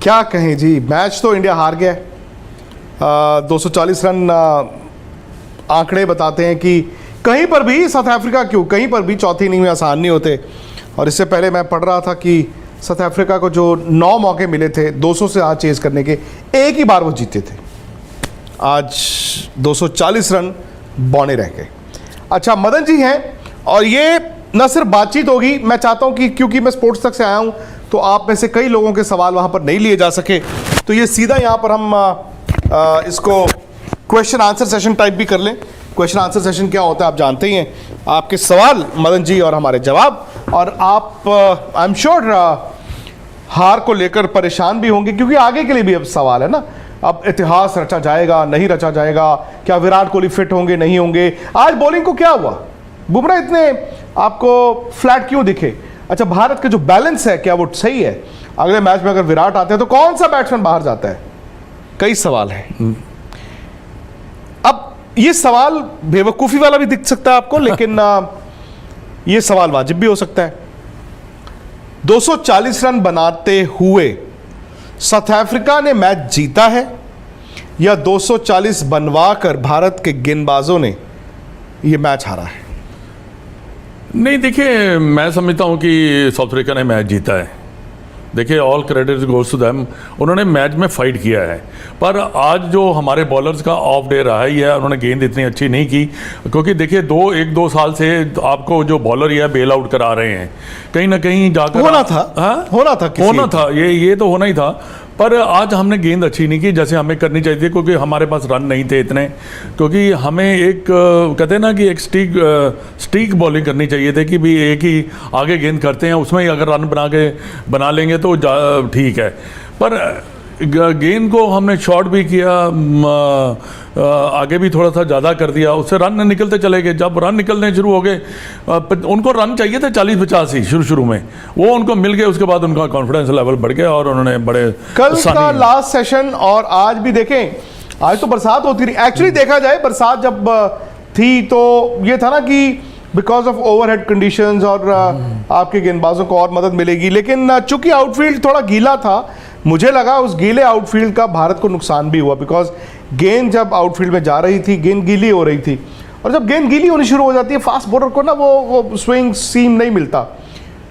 क्या कहें जी, मैच तो इंडिया हार गया है। 240 रन आंकड़े बताते हैं कि कहीं पर भी साउथ अफ्रीका क्यों, कहीं पर भी चौथी इनिंग में आसान नहीं होते। और इससे पहले मैं पढ़ रहा था कि साउथ अफ्रीका को जो 9 मौके मिले थे 200 से आज चेज करने के, एक ही बार वो जीते थे। आज 240 रन बौने रह गए। अच्छा, मदन जी हैं और ये न सिर्फ बातचीत होगी, मैं चाहता हूं कि क्योंकि मैं स्पोर्ट्स तक से आया हूं तो आप में से कई लोगों के सवाल वहां पर नहीं लिए जा सके, तो ये सीधा यहां पर हम इसको क्वेश्चन आंसर सेशन टाइप भी कर लें। क्वेश्चन आंसर सेशन क्या होता है आप जानते ही हैं, आपके सवाल मदन जी और हमारे जवाब। और आप आई एम श्योर हार को लेकर परेशान भी होंगे क्योंकि आगे के लिए भी अब सवाल है ना। अब इतिहास रचा जाएगा नहीं रचा जाएगा, क्या विराट कोहली फिट होंगे नहीं होंगे, आज बॉलिंग को क्या हुआ, बुमराह इतने आपको फ्लैट क्यों दिखे, अच्छा भारत का जो बैलेंस है क्या वो सही है, अगले मैच में अगर विराट आते हैं तो कौन सा बैट्समैन बाहर जाता है, कई सवाल हैं। अब ये सवाल बेवकूफ़ी वाला भी दिख सकता है आपको, लेकिन ये सवाल वाजिब भी हो सकता है। 240 रन बनाते हुए साउथ अफ्रीका ने मैच जीता है या 240 बनवाकर भारत के गेंदबाजों ने ये मैच हारा है? नहीं, देखिए मैं समझता हूं कि साउथ अफ्रीका ने मैच जीता है। देखिए all credit goes to them, उन्होंने मैच में फाइट किया है। पर आज जो हमारे बॉलर्स का ऑफ डे रहा ही है, उन्होंने गेंद इतनी अच्छी नहीं की क्योंकि देखिए 1-2 साल से आपको जो बॉलर ये बेल आउट करा रहे हैं, कहीं ना कहीं जाकर होना था, होना था ये तो होना ही था। पर आज हमने गेंद अच्छी नहीं की जैसे हमें करनी चाहिए थी क्योंकि हमारे पास रन नहीं थे इतने, क्योंकि हमें एक कहते हैं ना कि एक स्टीक बॉलिंग करनी चाहिए थी कि भी एक ही आगे गेंद करते हैं, उसमें ही अगर रन बना लेंगे तो ठीक है। पर गेंद को हमने शॉर्ट भी किया, आगे भी थोड़ा सा ज़्यादा कर दिया, उससे रन निकलते चले गए। जब रन निकलने शुरू हो गए, उनको रन चाहिए थे 40-50 ही शुरू में, वो उनको मिल गए। उसके बाद उनका कॉन्फिडेंस लेवल बढ़ गया और उन्होंने बड़े कल का लास्ट सेशन और आज भी देखें, आज तो बरसात होती रही। एक्चुअली देखा जाए बरसात जब थी तो ये था ना कि बिकॉज ऑफ ओवरहेड कंडीशंस और आपके गेंदबाजों को और मदद मिलेगी, लेकिन चूंकि आउटफील्ड थोड़ा गीला था, मुझे लगा उस गीले आउटफील्ड का भारत को नुकसान भी हुआ बिकॉज गेंद जब आउटफील्ड में जा रही थी गेंद गीली हो रही थी, और जब गेंद गीली होनी शुरू हो जाती है फास्ट बॉलर को ना वो स्विंग सीम नहीं मिलता,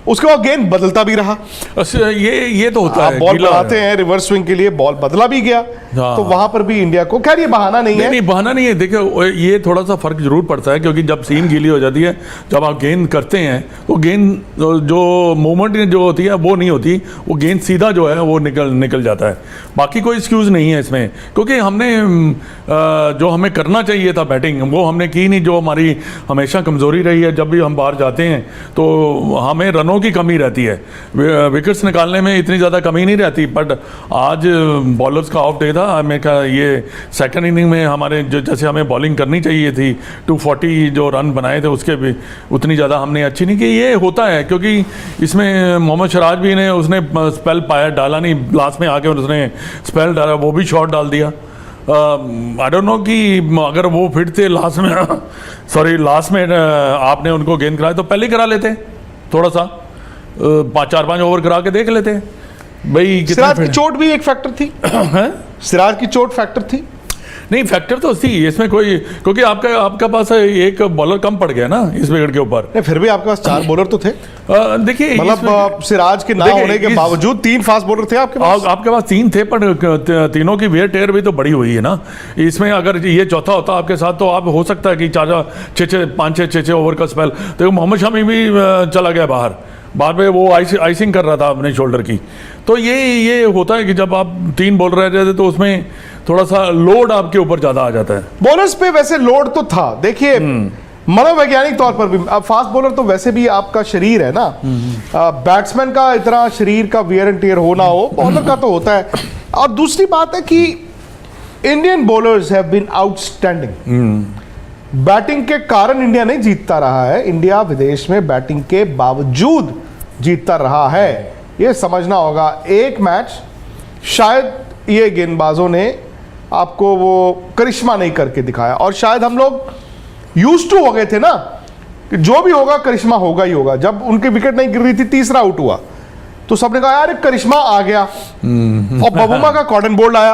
उसके बाद गेंद बदलता भी रहा। ये तो होता है, बॉल बनाते हैं रिवर्स स्विंग के लिए, बॉल बदला भी गया। तो वहां पर भी इंडिया को, खैर ये बहाना नहीं है, नहीं बहाना नहीं है। देखो ये थोड़ा सा फर्क जरूर पड़ता है क्योंकि जब सीम गीली हो जाती है, जब आप गेंद करते हैं तो गेंद जो मूवमेंट जो होती है वो नहीं होती, वो गेंद सीधा जो है वो निकल जाता है। बाकी कोई एक्सक्यूज नहीं है इसमें, क्योंकि हमने जो हमें करना चाहिए था बैटिंग वो हमने की नहीं, जो हमारी हमेशा कमजोरी रही है। जब भी हम बाहर जाते हैं तो हमें रनों की कमी रहती है, विकेट्स निकालने में इतनी ज़्यादा कमी नहीं रहती। बट आज बॉलर्स का ऑफ डे था, हमें का ये सेकंड इनिंग में हमारे जो जैसे हमें बॉलिंग करनी चाहिए थी, 240 जो रन बनाए थे उसके भी उतनी ज़्यादा हमने अच्छी नहीं की। ये होता है क्योंकि इसमें मोहम्मद सिराज भी ने उसने स्पेल डाला नहीं, लास्ट में आके उसने स्पेल डाला, वो भी शॉट डाल दिया। आई डोंट नो कि अगर वो फिट थे लास्ट में आपने उनको गेंद कराए तो पहले करा लेते, थोड़ा सा 4-5 ओवर करा के देख लेते भाई। सिराज की चोट भी एक फैक्टर थी सिराज की चोट फैक्टर थी? नहीं, फैक्टर तो थी इसमें कोई, क्योंकि आपका पास एक बॉलर कम पड़ गया ना इस विकेट के ऊपर। नहीं, फिर भी आपके पास 4 बॉलर तो थे। देखिए मतलब सिराज के ना होने के बावजूद 3 फास्ट बॉलर थे आपके पास। आपके पास 3 थे, पर तीनों की वेयर टेयर भी तो बड़ी हुई है ना इसमें। अगर ये चौथा होता आपके साथ तो आप हो सकता है कि 5-6 ओवर का स्पेल। तो मोहम्मद शमी भी चला गया बाहर में, वो आइसिंग कर रहा था अपने शोल्डर की। तो ये होता है कि जब आप 3 बॉलर रह जाते तो उसमें थोड़ा सा लोड आपके ऊपर ज्यादा आ जाता है। बॉलर्स पे वैसे लोड तो था, देखिए मनोवैज्ञानिक तौर पर भी। अब फास्ट बॉलर तो वैसे भी आपका शरीर है ना, बैट्समैन का इतना शरीर का वियर एंड टियर होना हो, बॉलर का तो होता है। और दूसरी बात है कि Indian bowlers have been outstanding. Batting के कारण इंडिया नहीं जीतता रहा है, इंडिया विदेश में बैटिंग के बावजूद जीतता रहा है, ये समझना होगा। एक मैच शायद ये गेंदबाजों ने आपको वो करिश्मा नहीं करके दिखाया, और शायद हम लोग यूज्ड टू हो गए थे ना कि जो भी होगा करिश्मा होगा ही होगा। जब उनकी विकेट नहीं गिर रही थी, तीसरा आउट हुआ, तो सबने कहा यार एक करिश्मा आ गया, और बबूमा का कॉटन बोल्ड आया,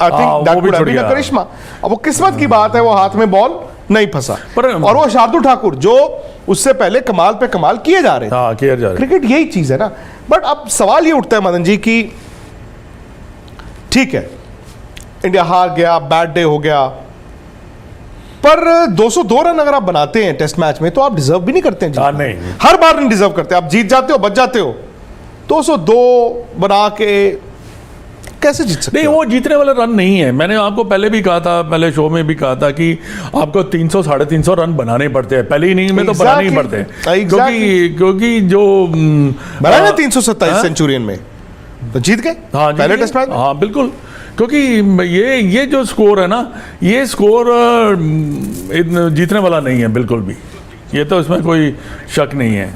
आई हाँ, थिंक दैट वो भी वुड हैव छूट बीन अ गया। करिश्मा। अब वो किस्मत की बात है, वो हाथ में बॉल नहीं फंसा, और वो शार्दुल ठाकुर जो उससे पहले कमाल पे कमाल किए जा रहे थे। हाँ, किया जा रहा है। क्रिकेट यही चीज है ना। बट अब सवाल ये उठता है मदन जी कि ठीक है इंडिया हार गया, बैड डे हो गया, पर 202 रन अगर आप बनाते हैं टेस्ट मैच में तो आप डिजर्व भी नहीं करते हैं जीतना। हाँ, नहीं। हर बार नहीं डिजर्व करते, आप जीत जाते हो, बच जाते हो। 202 बना के कैसे जीत सकते नहीं, हो? वो जीतने वाला रन नहीं है। मैंने आपको पहले भी कहा था, पहले शो में भी कहा था कि आपको 300 साढ़े 300 रन बनाने पड़ते हैं पहली इनिंग में, तो बनाने ही पड़ते हैं। क्योंकि जो बनाया ना 327 सेंचुरियन में, तो जीत गए हाँ, पहले टेस्ट मैच में। हाँ बिल्कुल, क्योंकि ये जो स्कोर है ना, ये स्कोर जीतने वाला नहीं है बिल्कुल भी, ये तो इसमें कोई शक नहीं है।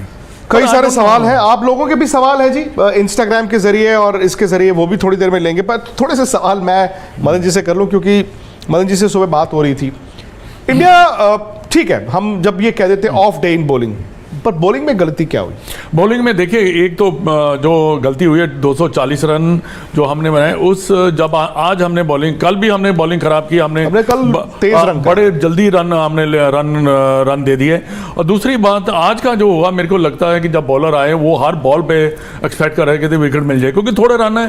कई सारे सवाल हैं, आप लोगों के भी सवाल है जी इंस्टाग्राम के जरिए और इसके जरिए, वो भी थोड़ी देर में लेंगे। पर थोड़े से सवाल मैं मदन जी से कर लूं, क्योंकि मदन जी से सुबह बात हो रही थी। इंडिया ठीक है, हम जब ये कह देते हैं ऑफ डे इन बॉलिंग, पर बॉलिंग में गलती क्या हुई? बॉलिंग में देखिए, एक तो जो गलती हुई है 240 रन जो हमने बनाए, उस जब आज हमने बॉलिंग, कल भी हमने बॉलिंग खराब की, हमने कल तेज रन बड़े जल्दी रन रन दे दिए। और दूसरी बात, आज का जो हुआ, मेरे को लगता है कि जब बॉलर आए वो हर बॉल पे एक्सपेक्ट कर रहे थे विकेट मिल जाए, क्योंकि थोड़े रन है,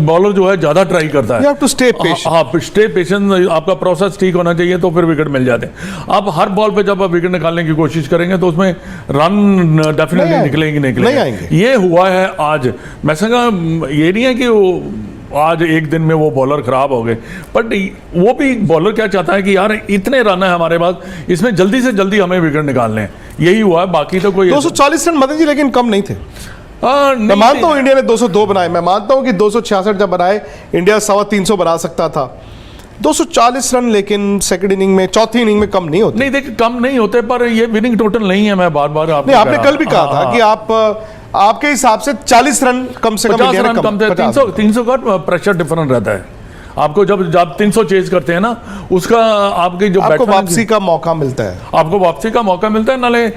बॉलर जो है ज़्यादा ट्राई करता है। You have to stay patient. हाँ, स्टे पेशेंट, आपका प्रोसेस ठीक होना चाहिए, तो फिर विकेट मिल जाते हैं। आप हर बॉल पे जब आप विकेट निकालने की कोशिश करेंगे तो उसमें रन डेफिनेटली निकलेंगे। नहीं आएंगे। ये हुआ है आज। मैं समझा ये नहीं है कि वो आज एक दिन में वो बॉलर खराब हो गए, बट वो भी बॉलर क्या चाहता है कि यार इतने रन है हमारे पास, इसमें जल्दी से जल्दी हमें विकेट निकालने हैं, यही हुआ है। बाकी तो कोई 240 रन मदन जी लेकिन कम नहीं थे। मैं मानता हूं इंडिया ने 202 बनाए, मैं मानता हूं कि 266 जब बनाए इंडिया 325 बना सकता था। 240 रन लेकिन सेकंड इनिंग में, चौथी इनिंग में कम नहीं होते। नहीं, देखिए कम नहीं होते, पर ये विनिंग टोटल नहीं है। मैं बार बार आपको नहीं, आपने कल भी कहा था कि आपके हिसाब से 40 रन कम से कम 50 इंडिया ने रन कम थे। 300 का प्रेशर डिफरेंस रहता है आपको, जब 300 चेज करते हैं ना, उसका आपकी जो आपको वापसी का मौका मिलता है, आपको वापसी का मौका मिलता है। नाले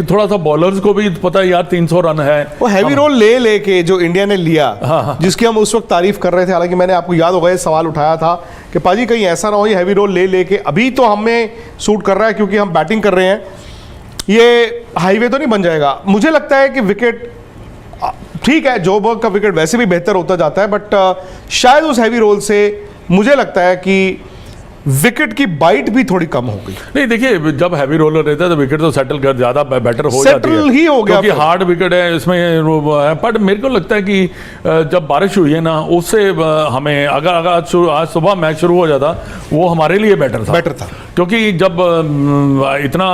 थोड़ा सा बॉलर्स को भी पता है यार 300 रन है। वो हैवी रोल ले के जो इंडिया ने लिया, जिसकी हम उस वक्त तारीफ कर रहे थे, हालांकि मैंने आपको याद होगा ये सवाल उठाया था कि पाजी कहीं ऐसा ना हो ये हैवी रोल ले के, अभी तो हमें सूट कर रहा है क्योंकि हम बैटिंग कर रहे हैं, ये हाईवे तो नहीं बन जाएगा। मुझे लगता है कि विकेट ठीक है, जो बर्ग का विकेट वैसे भी बेहतर होता जाता है, बट शायद उस हैवी रोल से मुझे लगता है कि विकेट की बाइट भी थोड़ी कम हो गई। नहीं देखिए, जब हैवी रोलर रहता है तो विकेट तो सेटल कर ज्यादा बेटर हो जाती है, सेटल ही हो गया क्योंकि हार्ड विकेट है इसमें है। बट मेरे को लगता है कि जब बारिश हुई है ना, उससे हमें अगर आज सुबह मैच शुरू हो जाता, वो हमारे लिए बेटर था। क्योंकि जब इतना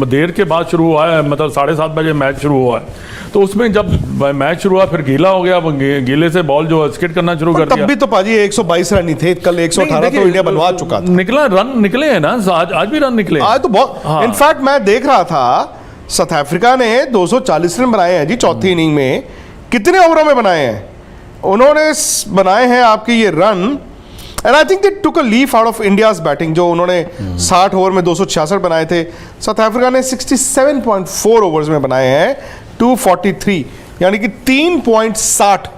देर के बाद शुरू हुआ है, मतलब 7:30 बजे मैच शुरू हुआ है, तो उसमें जब मैच शुरू हुआ फिर गीला हो गया, गीले से बॉल जो स्किट करना शुरू कर दिया। तब भी तो पाजी 122 रन ही थे, कल 118 तो इंडिया बनवा चुका था। रन निकले हैं ना, आज भी रन निकले आज तो बहुत। इनफैक्ट मैं देख रहा था साउथ अफ्रीका ने 240 रन बनाए हैं जी चौथी इनिंग में। कितने ओवरों में बनाए हैं उन्होंने? बनाए हैं आपके ये run, and I think they took a leaf out of India's batting, जो उन्होंने 60 ओवर में 266 बनाए थे। साउथ अफ्रीका ने 67.4 ओवर्स में बनाए हैं 243, यानी कि 3.60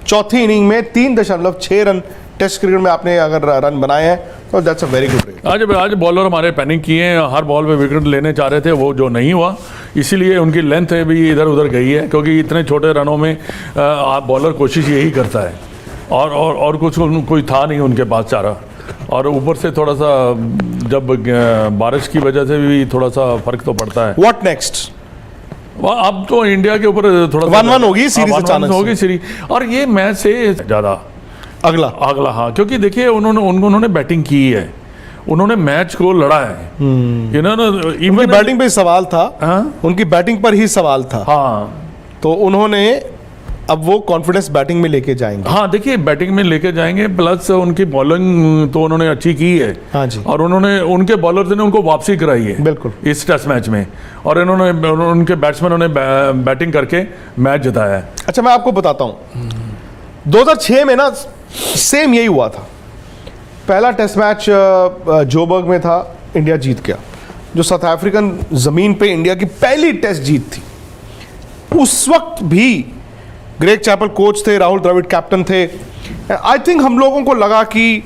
चौथी इनिंग में 3.6 रन टेस्ट क्रिकेट में आपने अगर रन बनाए हैं तो that's a very good rate. आज बॉलर हमारे पैनिक किए हैं, हर बॉल पे विकेट लेने चाह रहे थे, वो जो नहीं हुआ, इसीलिए उनकी लेंथ भी इधर उधर गई है, क्योंकि इतने छोटे रनों में आप बॉलर कोशिश यही करता है, और कुछ कोई था नहीं उनके पास चारा। और ऊपर से थोड़ा सा जब बारिश की वजह से भी थोड़ा सा फर्क तो पड़ता है। What next? अब तो इंडिया के ऊपर थोड़ा 1-1 होगी सीरीज, अचानक होगी सीरीज, और ये मैच से ज़्यादा अगला। हाँ, क्योंकि देखिए उन्होंने बैटिंग की है, उन्होंने मैच को लड़ा है। उनकी बैटिंग पे सवाल था। उनकी बैटिंग पर ही सवाल था। हाँ, तो उन्होंने अब वो कॉन्फिडेंस बैटिंग में लेके जाएंगे। हाँ, देखिए बैटिंग में लेके जाएंगे, प्लस उनकी बॉलिंग तो उन्होंने अच्छी की है। हाँ जी। और उनके बॉलर्स ने उनको वापसी कराई है बिल्कुल इस टेस्ट मैच में, और उनके बैट्समैनों ने बैटिंग करके मैच जिताया है। अच्छा, मैं आपको बताता हूँ 2006 में ना सेम यही हुआ था। पहला टेस्ट मैच जोबर्ग में था, इंडिया जीत गया, जो साउथ अफ्रीकन जमीन पे इंडिया की पहली टेस्ट जीत थी। उस वक्त भी ग्रेग चैपल कोच थे, राहुल द्रविड़ कैप्टन थे। आई थिंक हम लोगों को लगा कि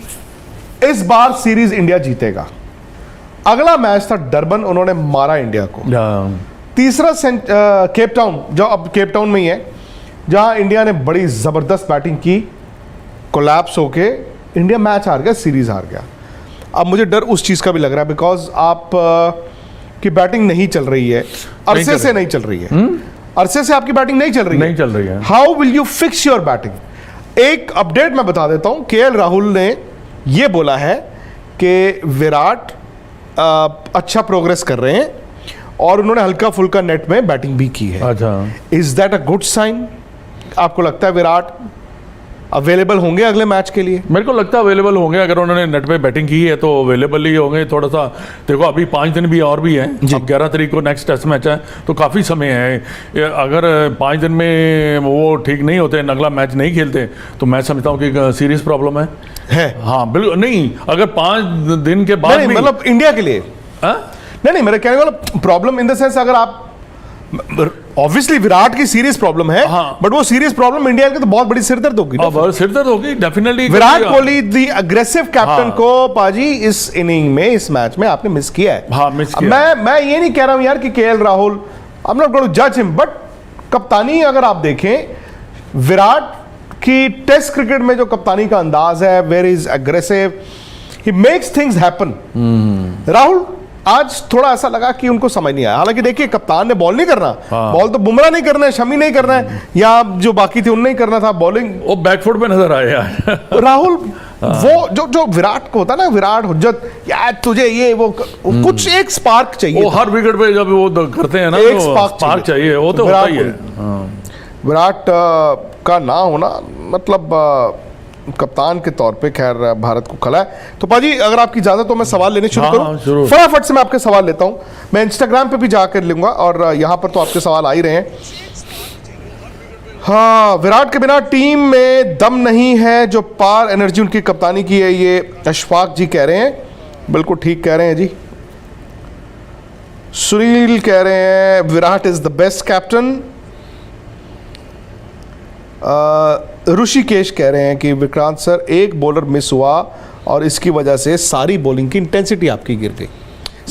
इस बार सीरीज इंडिया जीतेगा। अगला मैच था डरबन, उन्होंने मारा इंडिया को। तीसरा केप टाउन, जो अब केप टाउन में ही है, जहां इंडिया ने बड़ी जबरदस्त बैटिंग की, कोलैप्स होके इंडिया मैच हार गया, सीरीज हार गया। अब मुझे डर उस चीज का भी लग रहा है, बिकॉज आप की बैटिंग नहीं चल रही है, अरसे से नहीं चल रही है, अरसे से आपकी बैटिंग नहीं चल रही है। How will you fix your batting? एक अपडेट मैं बता देता हूं, केएल राहुल ने यह बोला है कि विराट अच्छा प्रोग्रेस कर रहे हैं और उन्होंने हल्का फुल्का नेट में बैटिंग भी की है। अच्छा, is that a good sign? आपको लगता है विराट अवेलेबल होंगे अगले मैच के लिए? मेरे को लगता है अवेलेबल होंगे। अगर उन्होंने नेट पे बैटिंग की है तो अवेलेबल ही होंगे। थोड़ा सा देखो, अभी 5 दिन भी और भी है। अब 11 तारीख को नेक्स्ट टेस्ट मैच है, तो काफ़ी समय है। अगर 5 दिन में वो ठीक नहीं होते, अगला मैच नहीं खेलते, तो मैं समझता हूँ कि सीरियस प्रॉब्लम है। हाँ बिल्कुल। नहीं, अगर 5 दिन के बाद मतलब इंडिया के लिए नहीं, मेरा कहने वाला प्रॉब्लम इन द सेंस, अगर आप ऑब्वियसली विराट की सीरियस प्रॉब्लम है, बट वो सीरियस प्रॉब्लम इंडिया के तो बहुत बड़ी सिरदर्द होगी। सिरदर्द होगी definitely. Virat Kohli the aggressive captain को पाजी इस इनिंग में, इस मैच में आपने मिस किया है। हाँ, मिस किया। मैं ये नहीं कह रहा हूं यार कि KL Rahul, I am not going to जज हिम, बट कप्तानी अगर आप देखें, विराट की टेस्ट क्रिकेट में जो कप्तानी का अंदाज है, very is aggressive, he makes things happen. Rahul आज थोड़ा ऐसा लगा कि उनको समझ नहीं आया। हालांकि देखिए, कप्तान ने बॉल नहीं करना, बॉल तो बुमराह नहीं करना है, शमी नहीं करना है, या जो बाकी थे उनने ही करना था बॉलिंग। वो बैकफुट पे नजर आया राहुल वो जो विराट को होता है ना, विराट हुज्जत, यार तुझे ये वो कुछ एक स्पार्क चाहिए। वो हर विकेट पे जब वो करते हैं ना, एक स्पार्क चाहिए। वो तो होता ही है। विराट का ना होना मतलब कप्तान के तौर पे खैर भारत को खला है। तो पाजी, अगर आपकी इजाजत तो मैं सवाल लेने शुरू करूं। फटाफट से मैं आपके सवाल लेता हूं। मैं इंस्टाग्राम पे भी जाकर लूंगा और यहां पर तो आपके सवाल आ ही रहे हैं। हाँ, विराट के बिना टीम में दम नहीं है, जो पार एनर्जी उनकी कप्तानी की है, ये अशफाक जी कह रहे हैं। बिल्कुल ठीक कह रहे हैं जी। सुनील कह रहे हैं Virat is the best captain. Rishikesh कह रहे हैं कि विक्रांत सर, एक बॉलर मिस हुआ और इसकी वजह से सारी बॉलिंग की इंटेंसिटी आपकी गिर गई।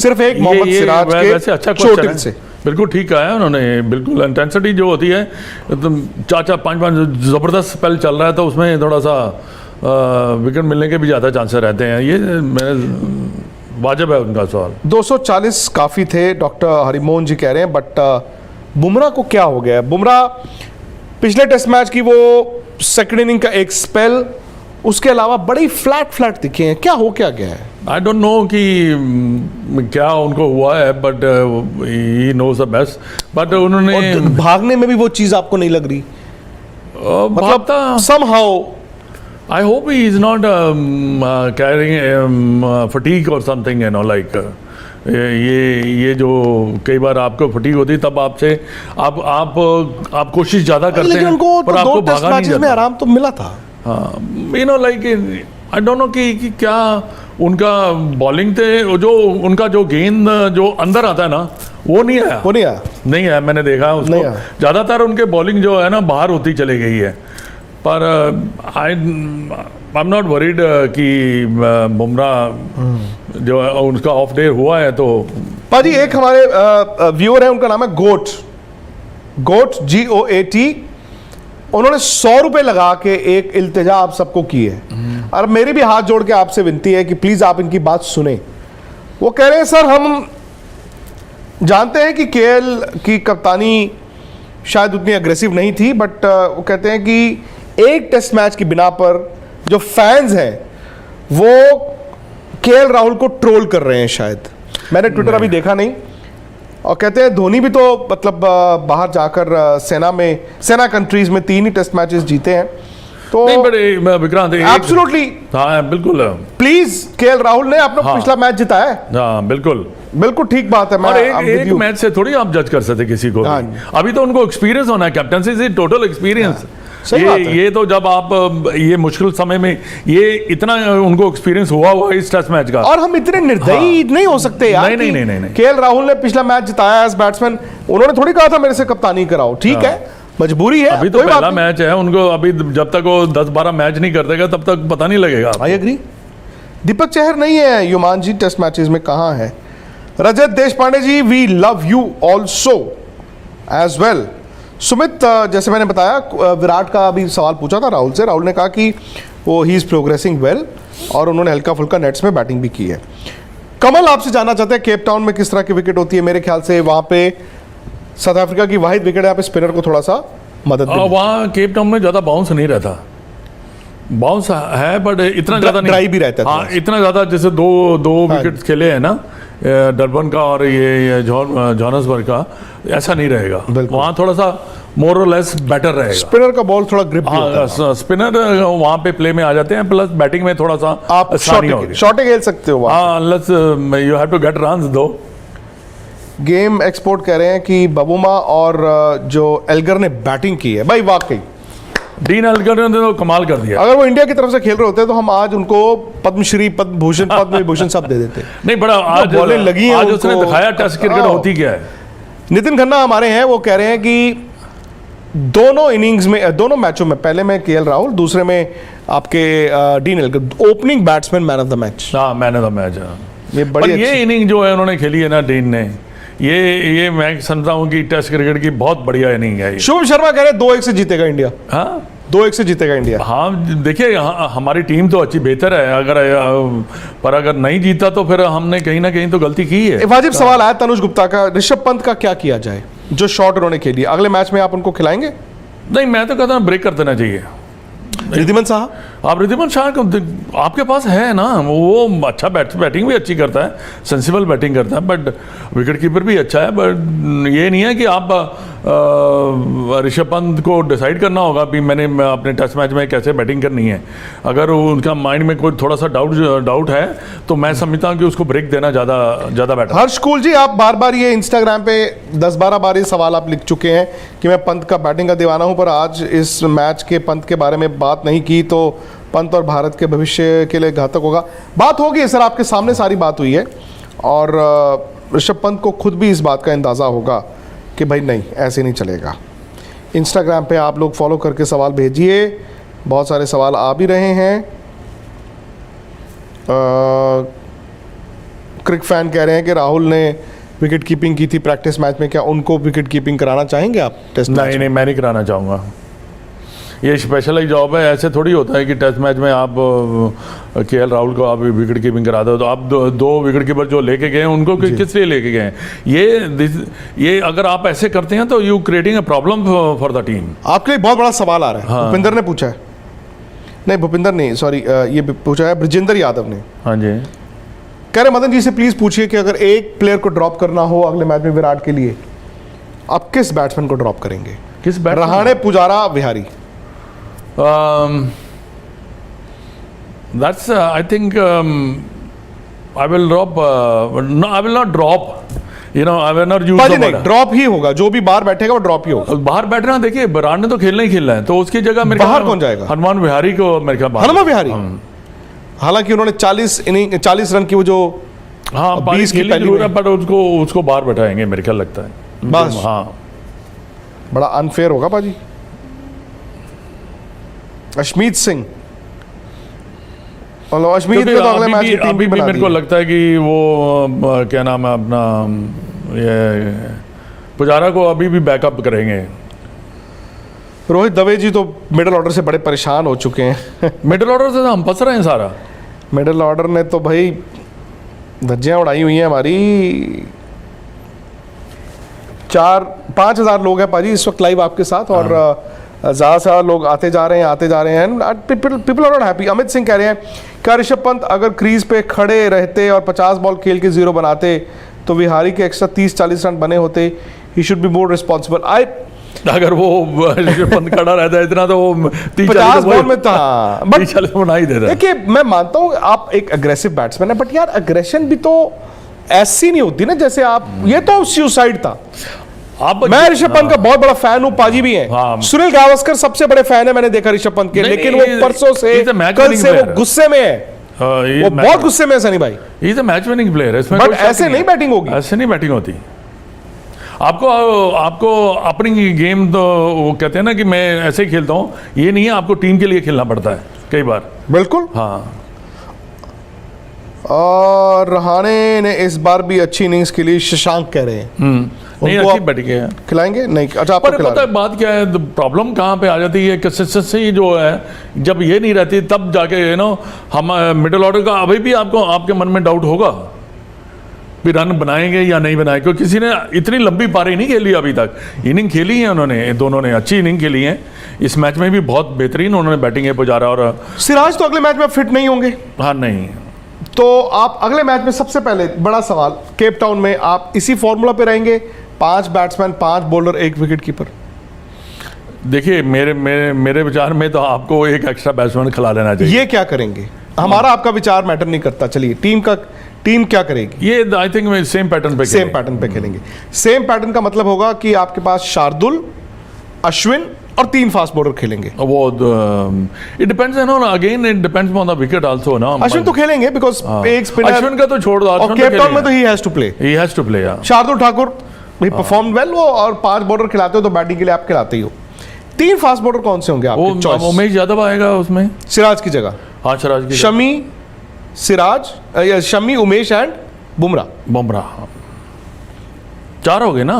सिर्फ एक मोहम्मद सिराज के अच्छा चोटिल से। बिल्कुल ठीक कहा है उन्होंने। बिल्कुल इंटेंसिटी जो होती है, तुम 4-5 जबरदस्त स्पेल चल रहा है, तो उसमें थोड़ा सा विकेट मिलने के भी ज़्यादा चांसेस रहते हैं। ये मेरे वाजिब है उनका सवाल। 240 काफ़ी थे, डॉक्टर हरिमोहन जी कह रहे हैं। बट बुमराह को क्या हो गया है? बुमराह पिछले टेस्ट मैच की वो सेकंड इनिंग का एक स्पेल, उसके अलावा बड़ी फ्लैट दिखे हैं। क्या गया है? आई डोंट नो कि क्या उनको हुआ है, but he knows the best. But उन्होंने भागने में भी वो चीज़ आपको नहीं लग रही? मतलब somehow I hope he is not carrying fatigue or something, you know, like ये जो कई बार आपको फटीग होती है, तब आपसे आप कोशिश ज़्यादा करते हैं, उनको पर तो आपको 2 टेस्ट मैचेस में आराम तो मिला था। हाँ, you know, like I don't know कि क्या उनका बॉलिंग थे, जो उनका जो गेंद जो अंदर आता है ना, वो नहीं आया। मैंने देखा उसको, ज़्यादातर उनके बॉलिंग जो है ना बाहर होती चली गई है। पर आई एम नॉट वरीड कि बुमराह जो है उनका ऑफ डे हुआ है। तो पाजी, एक हमारे व्यूअर है, उनका नाम है गोट GOAT। उन्होंने 100 रुपए लगा के एक इल्तिजा आप सबको की है, और मेरी भी हाथ जोड़ के आपसे विनती है कि प्लीज आप इनकी बात सुने। वो कह रहे हैं, सर हम जानते हैं कि केएल की कप्तानी शायद उतनी अग्रेसिव नहीं थी, बट वो कहते हैं कि एक टेस्ट मैच की बिना पर जो फैंस हैं वो केएल राहुल को ट्रोल कर रहे हैं शायद। मैंने ट्विटर अभी देखा नहीं। और कहते हैं धोनी भी तो मतलब बाहर जाकर सेना कंट्रीज में 3 ही टेस्ट मैचेस जीते हैं। तो नहीं, बड़े विक्रांत, एब्सोल्युटली, हाँ बिल्कुल, प्लीज केएल राहुल ने अपना पिछला मैच जिताया है। हाँ बिल्कुल ठीक बात है। और एक मैच से थोड़ी आप जज कर सकते किसी को। अभी तो उनको एक्सपीरियंस होना है, कैप्टनसी से टोटल एक्सपीरियंस। ये तो जब आप ये मुश्किल समय में ये इतना उनको एक्सपीरियंस हुआ इस टेस्ट मैच का, और हम इतने निर्दयी नहीं हो सकते यार। नहीं। केएल राहुल ने पिछला मैच जिताया एज बैट्समैन, उन्होंने थोड़ी कहा था मेरे से कप्तानी कराओ। ठीक है, मजबूरी है, अभी तो कोई बात पहला नहीं। मैच है उनको, अभी जब तक वो 10-12 मैच नहीं कर देगा तब तक पता नहीं लगेगा। I agree. दीपक चहर नहीं है युमान जी टेस्ट मैचेस में, कहाँ है? Rajat Deshpande ji, we love you also as well. Sumit, जैसे मैंने बताया, विराट का अभी सवाल पूछा था राहुल से, राहुल ने कहा कि वो ही इज़ प्रोग्रेसिंग वेल और उन्होंने हल्का फुल्का नेट्स में बैटिंग भी की है। कमल आपसे जानना चाहते हैं केप टाउन में किस तरह की विकेट होती है? मेरे ख्याल से वहाँ पे साउथ अफ्रीका की वाहिद विकेट है, यहाँ पे स्पिनर को थोड़ा सा मदद भी वहाँ केप टाउन में ज़्यादा बाउंस नहीं रहता, बाउंस है बट इतना ज़्यादा नहीं, ड्राई भी रहता है हाँ थोड़ा सा। इतना ज़्यादा, जैसे दो विकेट खेले हैं ना डरबन का और ये जोहान्सबर्ग का, ऐसा नहीं रहेगा। बिल्कुल। वहाँ थोड़ा सा मोर और लेस बेटर रहेगा। स्पिनर का बॉल थोड़ा ग्रिप भी होता है। हाँ, स्पिनर वहाँ पे प्ले में आ जाते हैं, प्लस बैटिंग में थोड़ा सा आप आसानी होगी। शॉर्टे खेल सकते हो वहाँ। हाँ, unless you have to get runs दो। गेम एक्सपोर्ट कह रहे हैं कि बबूमा और जो एल्गर ने बैटिंग की है, भाई वाकई डीन एल्गर ने तो कमाल कर दिया। अगर वो इंडिया की तरफ से खेल रहे होते तो हम आज उनको पद्मश्री, पद्म भूषण, पद्म विभूषण सब दे देते। नहीं, बड़ा आज बॉलें लगी हैं आज उसने उनको। दिखाया टेस्ट क्रिकेट हाँ। होती क्या है। नितिन खन्ना हमारे हैं, वो कह रहे हैं कि दोनों इनिंग्स में, दोनों मैचों में, पहले में केएल राहुल, दूसरे में आपके dean Elgar, opening batsman man of the match. हाँ, मैन ऑफ द मैच। ये पर बड़ी ये अच्छी- इनिंग जो है उन्होंने खेली है ना डीन ने, ये मैं समझता हूँ कि टेस्ट क्रिकेट की बहुत बढ़िया इनिंग है ये। शुभम शर्मा कह रहे हैं 2-1 से जीतेगा इंडिया, हाँ 2-1 से जीतेगा इंडिया। हाँ, देखिए हमारी टीम तो अच्छी बेहतर है, पर अगर नहीं जीता तो फिर हमने कहीं ना कहीं तो गलती की है। वाजिब सवाल आया तनुज गुप्ता का, ऋषभ पंत का क्या किया जाए? जो शॉट उन्होंने खेली, अगले मैच में आप उनको खिलाएंगे? नहीं, मैं तो कहता हूँ ब्रेक कर देना चाहिए। रिद्धिमान साहब, आप रिद्धिमान शाह को आपके पास है ना, वो अच्छा बैटिंग भी अच्छी करता है, सेंसिबल बैटिंग करता है, बट विकेट कीपर भी अच्छा है। बट ये नहीं है कि आप ऋषभ पंत को डिसाइड करना होगा कि मैंने अपने टेस्ट मैच में कैसे बैटिंग करनी है। अगर उनका माइंड में कोई थोड़ा सा डाउट है तो मैं समझता हूँ कि उसको ब्रेक देना ज़्यादा बेटर। हर्ष कुल जी, आप बार बार ये इंस्टाग्राम पे 10-12 बार ये सवाल आप लिख चुके हैं कि मैं पंत का बैटिंग का दीवाना हूं, पर आज इस मैच के पंत के बारे में बात नहीं की तो पंत और भारत के भविष्य के लिए घातक होगा। बात होगी सर, आपके सामने सारी बात हुई है और ऋषभ पंत को खुद भी इस बात का अंदाज़ा होगा कि भाई नहीं, ऐसे नहीं चलेगा। इंस्टाग्राम पे आप लोग फॉलो करके सवाल भेजिए, बहुत सारे सवाल आ भी रहे हैं। क्रिक फैन कह रहे हैं कि राहुल ने विकेट कीपिंग की थी प्रैक्टिस मैच में, क्या उनको विकेट कीपिंग कराना चाहेंगे आप टेस्ट मैच में? नहीं, मैं नहीं कराना चाहूँगा। ये स्पेशलाइज जॉब है, ऐसे थोड़ी होता है कि टेस्ट मैच में आप केएल राहुल को आप विकेट कीपिंग करा दो। तो आप दो विकेट कीपर जो लेके गए हैं उनको किस लिए लेके गए हैं? ये अगर आप ऐसे करते हैं तो you creating a problem for the team. आपके लिए बहुत बड़ा सवाल आ रहा है। हाँ। भूपिंदर ने पूछा है, नहीं भूपिंदर नहीं, सॉरी, ये पूछा है ब्रजेंद्र यादव ने। हाँ जी। कह रहे मदन जी से प्लीज पूछिए कि अगर एक प्लेयर को ड्रॉप करना हो अगले मैच में विराट के लिए, आप किस बैट्समैन को ड्रॉप करेंगे? किस batsman? Rahane, Pujara, Vihari. That's I think I will drop. No, I will not drop. You know, I will not use पाजी the नहीं, word. ड्रॉप ही होगा, जो भी बाहर बैठेगा वो ड्रॉप ही होगा। बाहर बैठ रहा, देखिए विराट ने तो खेलना ही खेलना है, तो उसकी जगह मेरे बाहर ख्याल कौन जाएगा? हनुमान विहारी को मेरे ख्याल बाहर। हनुमा विहारी, हालांकि उन्होंने 40 रन की वो जो हाँ 20 20 की की पहली जरूर है, में। बट उसको बाहर बैठाएंगे मेरे ख्याल लगता है। बस। हाँ, बड़ा अनफेयर होगा पाजी। अशमीत सिंह, अशमीत ने तो अगले मैच की टीम अभी भी भी बना मेरे दी को है। लगता है कि वो क्या नाम है अपना, ये पुजारा को अभी भी बैकअप करेंगे। रोहित दवे जी तो मिडिल ऑर्डर से बड़े परेशान हो चुके हैं। मिडिल ऑर्डर से तो हम फंस रहे हैं सारा। मिडिल ऑर्डर ने तो भाई धज्जियां उड़ाई हुई हैं हमारी। 4-5 हज़ार लोग हैं पाजी इस वक्त लाइव आपके साथ, और ज़्यादा से ज़्यादा लोग आते जा रहे हैं। People are not happy. Amit Singh कह रहे हैं, क्या ऋषभ पंत अगर क्रीज पे खड़े रहते और 50 बॉल खेल के 0 बनाते तो विहारी के एक्स्ट्रा 30-40 रन बने होते? He should be more responsible. अगर वो ऋषभ पंत खड़ा रहता है इतना तो वो 50 बॉल में था, बट 30-40 बना ही देता है। देखिए मैं मानता हूँ आप एक अग्रेसिव बैट्समैन है, बट यार अग्रेशन भी तो ऐसी नहीं होती ना जैसे आप, ये तो सुसाइड था। मैं ऋषभ पंत का बहुत बड़ा फैन हूं, पाजी भी हैं। हाँ। सुनील गावस्कर सबसे बड़े फैन है मैंने देखा ऋषभ पंत के, नहीं, लेकिन नहीं, वो परसों से he's a match कल winning से वो player। गुस्से में है, वो बहुत गुस्से में है सनी भाई। He is a match winning player, इसमें बट कोई शक ऐसे नहीं बैटिंग होगी। ऐसे नहीं बैटिंग होती। आपको आपको अपनी गेम तो वो कहते हैं ना कि मैं ऐसे ही खेलता हूँ, ये नहीं है, आपको टीम के लिए खेलना पड़ता है कई बार। बिल्कुल। हाँ, और रहाणे ने इस बार भी अच्छी इनिंग्स के लिए, शशांक कह रहे हैं। नहीं उनको अच्छी आप बैटिंग है। खिलाएंगे नहीं? अच्छा, आपको पर खिला पता है बात क्या है, प्रॉब्लम कहाँ पे आ जाती है, कंसिस्टेंसी जो है जब ये नहीं रहती तब जाके हम मिडिल ऑर्डर का अभी भी आपको आपके मन में डाउट होगा भी रन बनाएंगे या नहीं बनाएंगे, क्योंकि किसी ने इतनी लंबी पारी नहीं खेली अभी तक। इनिंग खेली है उन्होंने, दोनों ने अच्छी इनिंग खेली है। इस मैच में भी बहुत बेहतरीन उन्होंने बैटिंग है पुजारा और सिराज तो अगले मैच में फिट नहीं होंगे। हाँ नहीं, तो आप अगले मैच में, सबसे पहले बड़ा सवाल, केप टाउन में आप इसी फॉर्मूला पे रहेंगे, 5 बैट्समैन 5 बॉलर 1 विकेट कीपर? देखिए मेरे विचार में तो आपको एक एक्स्ट्रा बैट्समैन खिला लेना चाहिए। ये क्या करेंगे? हमारा आपका विचार मैटर नहीं करता। चलिए, टीम क्या करेगी? ये आई थिंक सेम पैटर्न पे सेम पैटर्न पे खेलेंगे। सेम पैटर्न का मतलब होगा कि आपके पास शार्दुल, अश्विन और 3 फास्ट बॉलर खेलेंगे। वो इट डिपेंड्स है ना, again it depends on the wicket also ना। अश्विन तो खेलेंगे बिकॉज एक स्पिनर, अश्विन का तो छोड़ दो, और केप टाउन में तो he has to play. He has to play. Shardul Thakur भाई परफॉर्म वेल, वो और 5 बॉलर खिलाते हो तो बैटिंग के लिए आप खिलाते ही हो। 3 फास्ट बॉलर कौन से होंगे आपके चॉइस? उमेश यादव आएगा उसमें, सिराज की जगह। हाँ सिराज की, शमी, सिराज या शमी, उमेश एंड बुमराह। बुमराह 4 हो गए ना।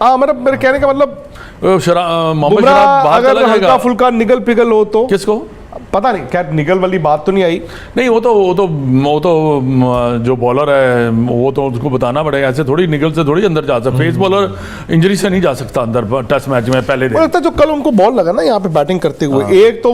हाँ, मतलब मेरे कहने का मतलब मोहम्मद बुमराह शराब बाहर अगर चला हल्का जाएगा। फुल्का निगल पिगल हो तो किसको? पता नहीं, क्या निगल वाली बात तो नहीं आई। नहीं वो तो जो बॉलर है वो तो उसको बताना पड़ेगा, ऐसे थोड़ी निगल से थोड़ी अंदर जा सकता। फेस बॉलर इंजरी से नहीं जा सकता अंदर टेस्ट मैच में पहले दिन। मुझे लगता है जो कल उनको बॉल लगा ना यहाँ पे बैटिंग करते हुए, एक तो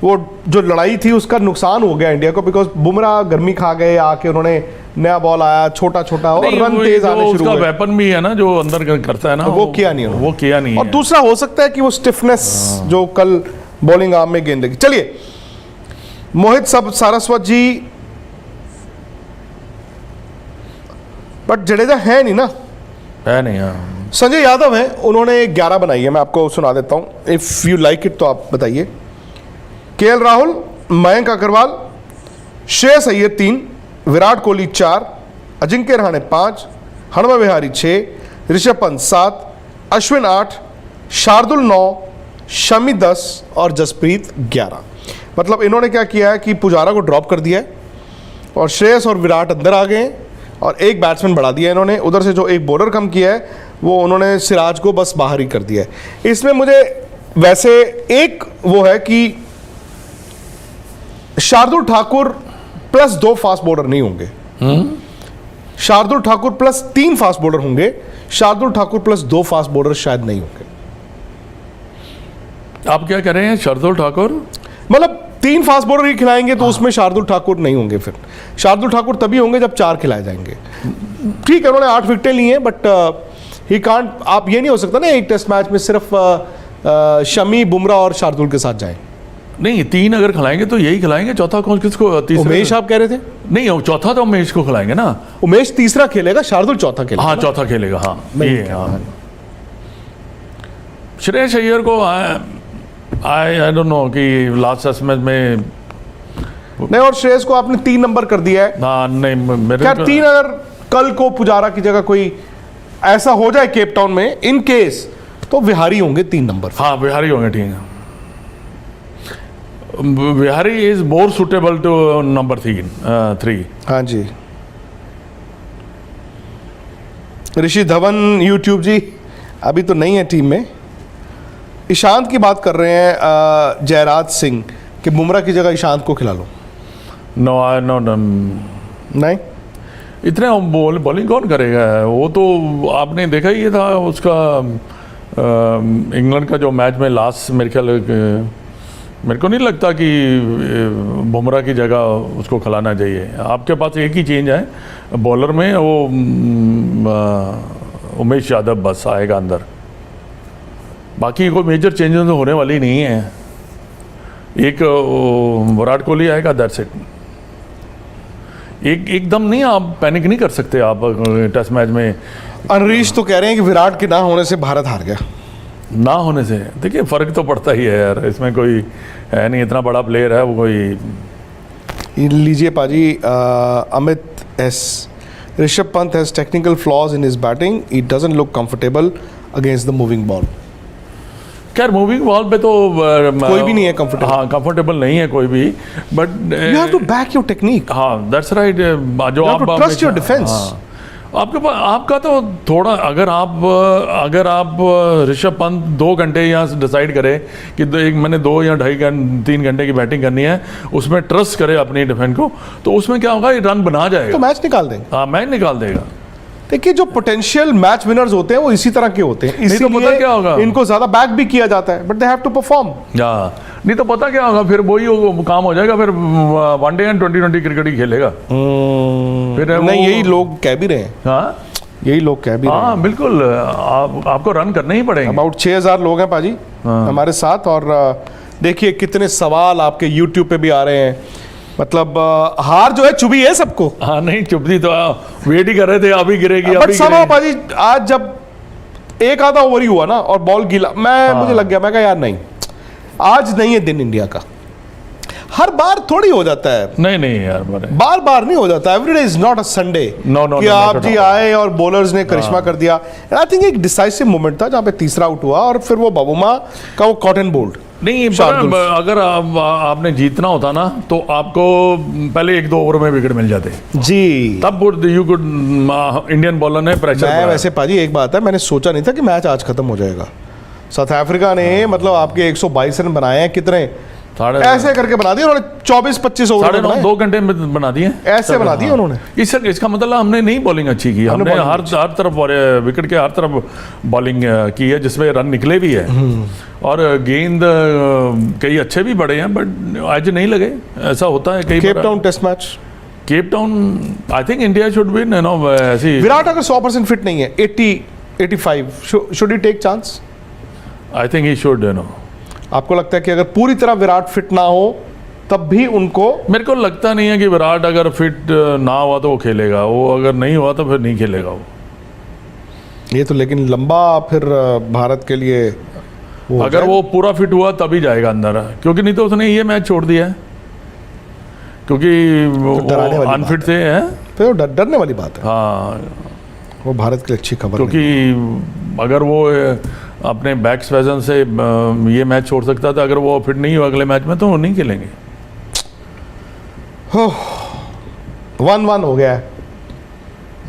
वो जो लड़ाई थी उसका नुकसान हो गया इंडिया को, बिकॉज बुमराह गर्मी खा गए आके, उन्होंने नया बॉल आया छोटा छोटा और रन तेज आने शुरू उसका हुए। वेपन भी है ना जो अंदर करता है ना, वो किया नहीं उन्होंने। वो किया नहीं और है। दूसरा हो सकता है कि वो स्टिफनेस जो कल बॉलिंग आर्म में गेंद लगी। चलिए, मोहित सारस्वत जी, बट जडेजा है नहीं ना, है नहीं। हाँ, संजय यादव है, उन्होंने 11 बनाई है। मैं आपको सुना देता हूं, इफ यू लाइक इट तो आप बताइए। केएल राहुल, मयंक अग्रवाल, श्रेयस अय्यर 3, विराट कोहली 4, अजिंक्य रहाणे 5, हनुमा विहारी 6, ऋषभ पंत 7, अश्विन 8, शार्दुल 9, शमी 10 और जसप्रीत 11। मतलब इन्होंने क्या किया है कि पुजारा को ड्रॉप कर दिया है और श्रेयस और विराट अंदर आ गए हैं और एक बैट्समैन बढ़ा दिया इन्होंने। उधर से जो एक बॉलर कम किया है वो उन्होंने सिराज को बस बाहर ही कर दिया है। इसमें मुझे वैसे एक वो है कि Shardul Thakur plus 2 fast bowler नहीं होंगे। Shardul Thakur plus 3 fast bowler होंगे, Shardul Thakur plus 2 fast bowler शायद नहीं होंगे। आप क्या कह रहे हैं? शार्दुल ठाकुर मतलब 3 फास्ट बॉलर ही खिलाएंगे तो उसमें शार्दुल ठाकुर नहीं होंगे। फिर शार्दुल ठाकुर तभी होंगे जब 4 खिलाए जाएंगे। ठीक है, उन्होंने 8 विकेटें ली हैं, बट ही कांट, आप ये नहीं हो सकता ना एक टेस्ट मैच में सिर्फ शमी, बुमराह और शार्दुल के साथ जाएं। नहीं, 3 अगर खिलाएंगे तो यही खिलाएंगे, चौथा कौन किसको? तीसरा उमेश आप कह रहे थे? नहीं, वो चौथा तो उमेश को खिलाएंगे ना। उमेश तीसरा खेलेगा, शार्दुल चौथा खेलेगा। हाँ चौथा खेलेगा। हाँ ये हाँ। श्रेयस अय्यर को आई डोंट नो कि लास्ट टेस्ट मैच में नहीं, और श्रेयस को आपने 3 नंबर कर दिया है। हाँ नहीं मेरे क्या 3 अगर कल को पुजारा की जगह कोई ऐसा हो जाए केप टाउन में इन केस, तो विहारी होंगे 3 नंबर। हाँ विहारी होंगे, ठीक है। Vihari is more suitable to number 3। हाँ जी। ऋषि धवन यूट्यूब जी अभी तो नहीं है टीम में। ईशांत की बात कर रहे हैं जयराज सिंह कि बुमराह की जगह ईशांत को खिला लो। नो नहीं, इतने बॉलिंग कौन करेगा? वो तो आपने देखा ही था उसका इंग्लैंड का जो मैच में लास्ट मेरे ख्याल, मेरे को नहीं लगता कि बुमराह की जगह उसको खिलाना चाहिए। आपके पास एक ही चेंज है बॉलर में, वो उमेश यादव बस आएगा अंदर, बाकी कोई मेजर चेंजेस तो होने वाली नहीं है। एक विराट कोहली आएगा, दैट्स इट। एकदम नहीं, आप पैनिक नहीं कर सकते आप टेस्ट मैच में। अनरीश तो कह रहे हैं कि विराट के ना होने से भारत हार गया। ना होने से देखिए फ़र्क तो पड़ता ही है यार, इसमें कोई है नहीं, इतना बड़ा प्लेयर है वो कोई। लीजिए पाजी। Amit S, Rishabh Pant has technical flaws in his batting. He doesn't look comfortable against the moving ball. खैर मूविंग बॉल पे तो कोई भी नहीं है comfortable. हाँ कंफर्टेबल नहीं है कोई भी, but You have to back your technique. हाँ दैट्स राइट। जो You have to trust your defense. हाँ, आपके पास आपका तो थोड़ा अगर आप ऋषभ पंत 2 घंटे यहाँ डिसाइड करे कि मैंने 2 या 2.5-3 घंटे की बैटिंग करनी है, उसमें ट्रस्ट करे अपनी डिफेंस को, तो उसमें क्या होगा, ये रन बना तो जाएगा। मैच निकाल देंगे। हाँ मैच निकाल देगा। देखिए जो पोटेंशियल मैच विनर्स होते हैं वो इसी तरह के होते हैं, नहीं तो पता क्या होगा, इनको ज्यादा बैक भी किया जाता है, but they have to perform. नहीं तो पता क्या होगा, फिर वही काम हो जाएगा, फिर वनडे एंड 2020 क्रिकेट ही खेलेगा। फिर नहीं यही लोग कह भी रहे हैं। हाँ यही लोग कह भी रहे हैं। हाँ बिल्कुल, आपको रन करने ही पड़ेंगे। अबाउट 6000 लोग हैं पाजी हमारे साथ, और देखिए कितने सवाल आपके यूट्यूब पे भी आ रहे हैं। मतलब हार जो है चुभी है सबको। हाँ नहीं चुभती तो वेट ही कर रहे थे, अभी गिरेगी बट अभी समाओ गिरेगी। पाजी आज जब एक आधा ओवर ही हुआ ना और बॉल गीला, मुझे लग गया, मैं कहा यार नहीं, आज नहीं है दिन इंडिया का। हर बार थोड़ी हो जाता है, नहीं यार बार बार नहीं हो जाता। Everyday is not a Sunday कि आप जी आए और बॉलर्स ने करिश्मा कर दिया। आई थिंक एक डिसाइसिव मोमेंट था जहां पे तीसरा आउट हुआ और फिर वो बाबूमा का वो कॉटन बोल्ड। नहीं अगर आपने जीतना होता ना तो आपको पहले 1-2 ओवर में विकेट मिल जाते जी, तब यू गुड इंडियन बॉलर ने प्रेशर। मैं वैसे पाजी एक बात है, मैंने सोचा नहीं था कि मैच आज खत्म हो जाएगा। साउथ अफ्रीका ने मतलब आपके 122 रन बनाए हैं, कितने ऐसे करके बना दिए उन्होंने, 24-25 ओवर में 2 घंटे में बना दिए ऐसे बना दिए उन्होंने। इसका मतलब हमने नहीं बॉलिंग अच्छी की, हमने हर तरफ विकेट के हर तरफ बॉलिंग की है जिसमें रन निकले भी है, और गेंद कई अच्छे भी बड़े हैं, बट आज नहीं लगे। ऐसा होता है कई बार। Cape Town test match, Cape Town I think India should win, you know ऐसी। विराट अगर 100% फिट नहीं है, 80-85, should he take chance? I think he should, you know. आपको लगता है कि अगर पूरी तरह विराट फिट ना हो तब भी उनको? मेरे को लगता नहीं है कि विराट अगर फिट ना हुआ तो वो खेलेगा, वो अगर नहीं हुआ तो फिर नहीं खेलेगा वो। ये तो लेकिन लंबा फिर भारत के लिए अगर वो पूरा फिट हुआ तभी जाएगा अंदर, क्योंकि नहीं तो उसने ये मैच छोड़ दिया है क्योंकि अनफिट थे हैं, फिर डरने वाली बात है। हाँ वो भारत के लिए अच्छी खबर, क्योंकि अगर वो अपने बैक स्पैजम से ये मैच छोड़ सकता था, अगर वो फिट नहीं हुआ अगले मैच में तो वो नहीं खेलेंगे। 1-1 हो गया है,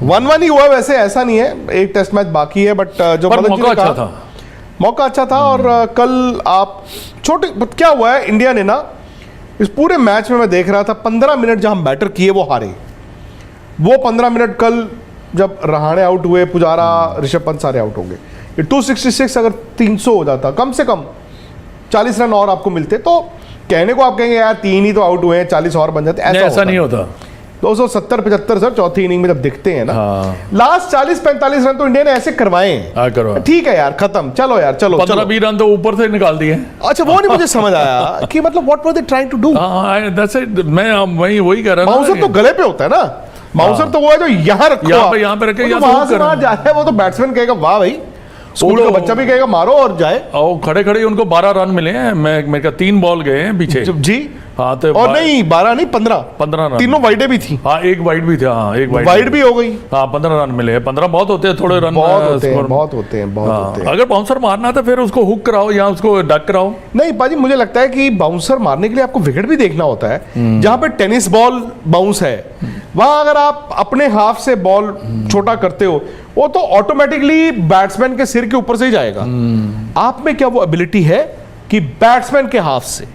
1-1 ही हुआ। वैसे ऐसा नहीं है, एक टेस्ट मैच बाकी है, बट जो मौका अच्छा था, मौका अच्छा था। और कल आप छोटे क्या हुआ है, इंडिया ने ना इस पूरे मैच में मैं देख रहा था 15 मिनट जहां हम बैटर किए वो हारे। वो 15 मिनट कल जब रहाणे आउट हुए, पुजारा, ऋषभ पंत सारे आउट हो गए, ये 266 अगर 300 हो जाता, कम से कम 40 रन और आपको मिलते, तो कहने को आप कहेंगे यार 3 ही तो आउट हुए हैं, 40 और बन जाते। ऐसा नहीं होता। 270-75 सर चौथी इनिंग में जब दिखते हैं ना, हाँ। लास्ट 40-45 रन तो इंडिया ने ऐसे करवाए हैं। ठीक है यार, खत्म, चलो यार, चलो 15-20 रन तो ऊपर से निकाल दिए। अच्छा वो नहीं मुझे समझ आया कि मतलब what were they trying to do. मैं वही कह रहा हूं। बाउंसर तो गले पे होता है ना, बाउंसर तो वो है जो यहाँ रखो, यहाँ पे रखे, वहां से वहां जाए, वो तो बैट्समैन कहेगा वाह भाई, स्कूल का बच्चा भी कहेगा मारो और जाए। और खड़े खड़े उनको 12 रन मिले हैं, मेरे का 3 बॉल गए हैं पीछे जी। हाँ तो और नहीं 12 नहीं 15 रन, तीनों वाइडे भी थी। हाँ एक वाइड भी था, हाँ एक वाइड भी हो गई। हाँ 15 रन मिले हैं, 15 बहुत होते हैं, थोड़े रन बहुत होते हैं। अगर बाउंसर मारना है तो फिर उसको हुक कराओ या उसको डक कराओ। नहीं पाजी, मुझे लगता है कि बाउंसर मारने के लिए आपको विकेट भी देखना होता है। जहां पे टेनिस बॉल बाउंस है, वहां अगर आप अपने हाफ से बॉल छोटा करते हो, वो तो ऑटोमेटिकली बैट्समैन के सिर के ऊपर से ही जाएगा। आप में क्या वो एबिलिटी है कि बैट्समैन के हाफ से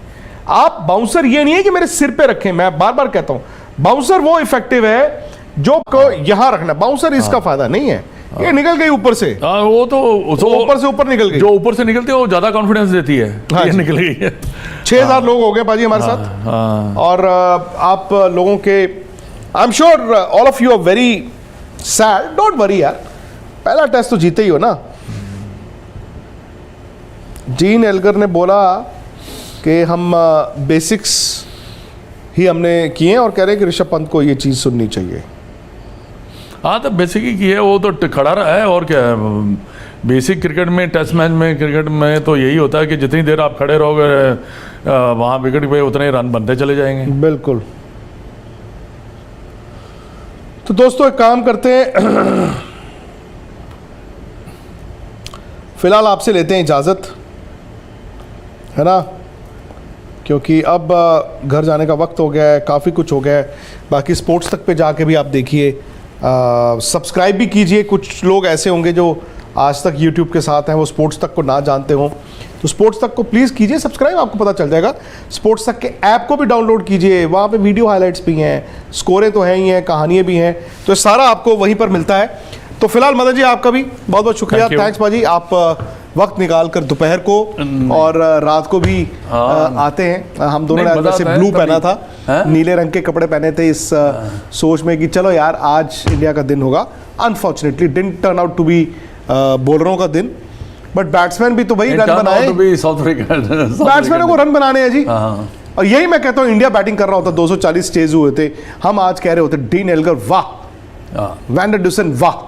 आप बाउंसर, ये नहीं है कि मेरे सिर पे रखें, मैं बार बार कहता हूं बाउंसर वो इफेक्टिव है जो को यहां रखना, बाउंसर इसका फायदा नहीं है। ये निकल गई ऊपर से, वो तो ऊपर से ऊपर निकल गई। जो ऊपर से निकलती है वो ज्यादा कॉन्फिडेंस देती है। हाँ, ये निकल गई है। 6000 लोग हो गए पाजी हमारे साथ, और आप लोगों के, I am sure all of you are very sad. Don't worry यार, पहला टेस्ट तो जीते ही हो ना। जीन एल्गर ने बोला कि हम बेसिक्स ही हमने किए हैं और कह रहे हैं कि ऋषभ पंत को ये चीज़ सुननी चाहिए। हाँ तो बेसिक ही की है, वो तो खड़ा रहा है और क्या है। बेसिक क्रिकेट में, टेस्ट मैच में, क्रिकेट में तो यही होता है कि जितनी देर आप खड़े रहोगे वहाँ विकेट पे उतने रन बनते चले जाएंगे। बिल्कुल। तो दोस्तों एक काम करते हैं, फिलहाल आपसे लेते हैं इजाज़त, है ना, क्योंकि अब घर जाने का वक्त हो गया है, काफ़ी कुछ हो गया है। बाकी स्पोर्ट्स तक पे जाके भी आप देखिए, सब्सक्राइब भी कीजिए। कुछ लोग ऐसे होंगे जो आज तक यूट्यूब के साथ हैं, वो स्पोर्ट्स तक को ना जानते हों, तो स्पोर्ट्स तक को प्लीज़ कीजिए सब्सक्राइब, आपको पता चल जाएगा। स्पोर्ट्स तक के ऐप को भी डाउनलोड कीजिए, वहाँ पे वीडियो हाइलाइट्स भी हैं, स्कोरें तो हैं ही हैं, कहानियाँ भी हैं, तो सारा आपको वहीं पर मिलता है। तो फिलहाल मदन जी आपका भी बहुत बहुत शुक्रिया, थैंक्स बाजी, आप वक्त निकाल कर दोपहर को और रात को भी आते हैं। हम दोनों ने वैसे ब्लू पहना था, नीले रंग के कपड़े पहने थे इस सोच में कि चलो यार आज इंडिया का दिन होगा। Unfortunately didn't turn out to be बॉलरों का दिन, बट बैट्समैन भी तो भाई रन बनाए, बैट्समैनों को रन बनाने हैं जी। और यही मैं कहता हूँ, इंडिया बैटिंग कर रहा होता, 240 चेज हुए थे, हम आज कह रहे होते डीन एल्गर वाह, वैन डर डुसन वाह,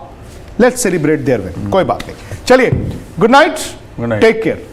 लेट्स सेलिब्रेट देयर विन। कोई बात नहीं, चलिए गुड नाइट, टेक केयर।